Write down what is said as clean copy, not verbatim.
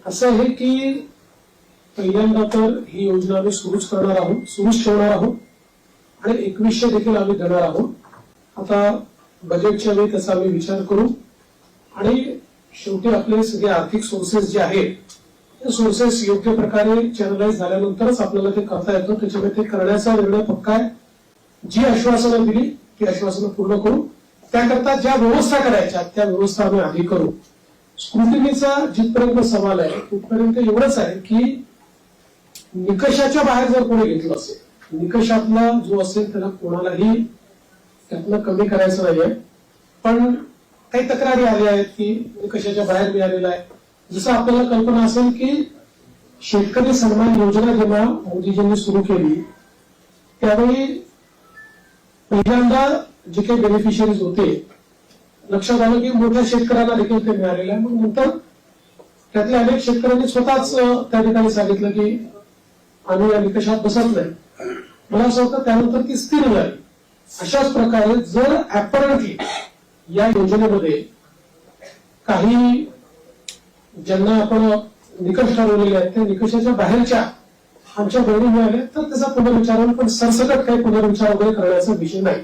असं आहे की पहिल्यांदा तर ही योजना आम्ही सुरूच ठेवणार आहोत आणि 2100 देखील आम्ही देणार आहोत. आता बजेटच्या वेळी त्याचा आम्ही विचार करू आणि शेवटी आपले सगळे आर्थिक सोर्सेस जे आहेत ते सोर्सेस योग्य प्रकारे चॅनलाइज झाल्यानंतरच आपल्याला ते करता येतं. त्याच्यामुळे ते करण्याचा निर्णय पक्का आहे. जी आश्वासनं दिली ती आश्वासनं पूर्ण करू. त्याकरता ज्या व्यवस्था करायच्या त्या व्यवस्था आम्ही आधी करू. स्क्रुटिनीचा जिथपर्यंत सवाल आहे तिथपर्यंत एवढंच आहे की निकषाच्या बाहेर जर कोणी घेतलं असेल, निकषातला जो असेल त्याला कोणालाही त्यातनं कमी करायचं नाहीये. पण काही तक्रारी आल्या आहेत की निकषाच्या बाहेर मिळालेला आहे. जसं आपल्याला कल्पना असेल की शेतकरी सन्मान योजना जेव्हा मोदीजींनी सुरू केली त्यावेळी पहिल्यांदा जे काही बेनिफिशियरीज होते लक्षात आलं की मोठ्या शेतकऱ्यांना देखील ते मिळालेलं आहे. मग नंतर त्यातल्या अनेक शेतकऱ्यांनी स्वतःच त्या ठिकाणी सांगितलं की आम्ही या निकषात बसत नाही. मला असं वाटतं त्यानंतर ती स्थिर झाली. अशाच प्रकारे जर ऍपरंटली या योजनेमध्ये काही ज्यांना आपण निकष ठरवलेले आहेत त्या निकषाच्या बाहेरच्या आमच्या बहिणी मिळाल्या तर त्याचा पुनर्विचार होईल. पण सरसकट काही पुनर्विचार वगैरे करण्याचा विषय नाही.